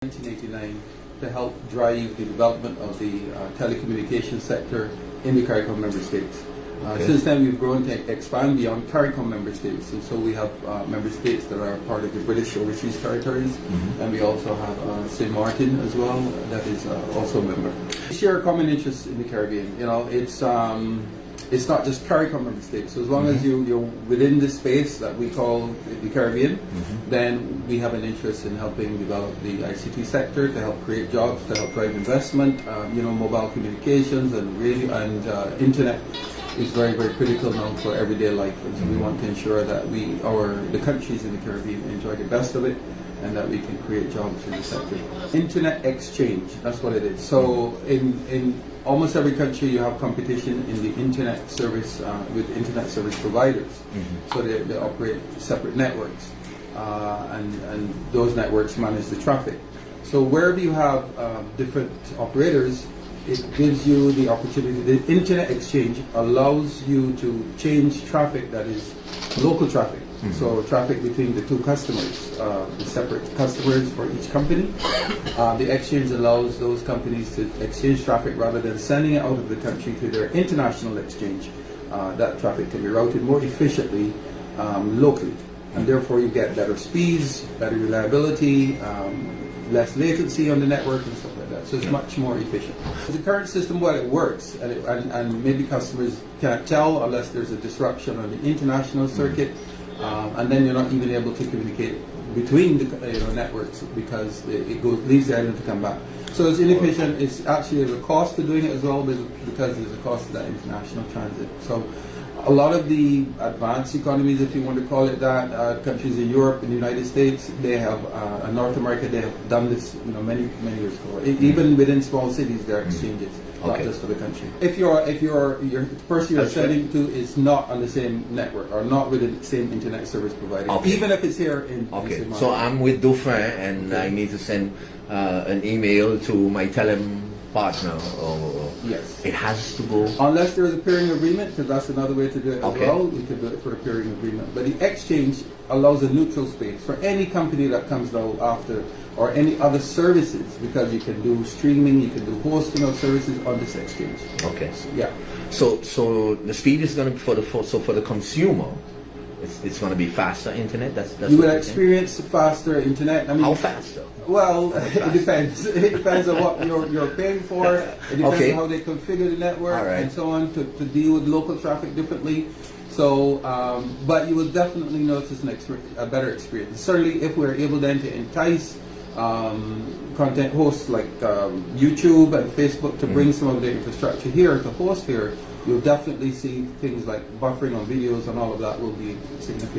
1989 to help drive the development of the telecommunications sector in the CARICOM member states. Since then, we've grown to expand beyond CARICOM member states, and so we have member states that are part of the British Overseas Territories, and we also have Sint Maarten as well, that is also a member. We share a common interest in the Caribbean. You know, it's not just CARICOM member states. So as long as you're within the space that we call the Caribbean, then we have an interest in helping develop the ICT sector, to help create jobs, to help drive investment. You know, mobile communications and radio and internet is very, very critical now for everyday life, and so we want to ensure that the countries in the Caribbean enjoy the best of it, and that we can create jobs in the sector. Internet exchange, that's what it is. So in almost every country you have competition in the internet service with internet service providers. So they operate separate networks, and those networks manage the traffic. So wherever you have different operators, it gives you the opportunity. The internet exchange allows you to change traffic that is local traffic. So traffic between the two customers, the separate customers for each company. The exchange allows those companies to exchange traffic rather than sending it out of the country to their international exchange. That traffic can be routed more efficiently locally, and therefore you get better speeds, better reliability, less latency on the network and stuff like that. So it's much more efficient. The current system, well, it works, and maybe customers can't tell unless there's a disruption on the international circuit, and then you're not even able to communicate between the networks because it leaves the island to come back. So it's inefficient. It's actually there's a cost to doing it as well, because there's a cost to that international transit. So a lot of the advanced economies, if you want to call it that, countries in Europe and the United States, they have, and North America, they have done this, many years ago. Even within small cities, there are exchanges, not just for the country. If the person you're sending to is not on the same network or not with the same internet service provider, even if it's here in. So I'm with Dauphin, and I need to send an email to my partner, or yes, it has to go unless there is a peering agreement, because that's another way to do it as well. We can do it for a peering agreement, but the exchange allows a neutral space for any company that comes out after, or any other services, because you can do streaming, you can do hosting of services on this exchange. So the speed is going to be for the consumer. It's going to be faster internet. That's you will experience faster internet. I mean, how faster? Well, it depends. It depends on what you're paying for. It depends on how they configure the network and so on to deal with local traffic differently. So, but you will definitely notice a better experience. Certainly, if we're able then to entice content hosts like YouTube and Facebook to bring some of the infrastructure here to host here, you'll definitely see things like buffering on videos and all of that will be significant.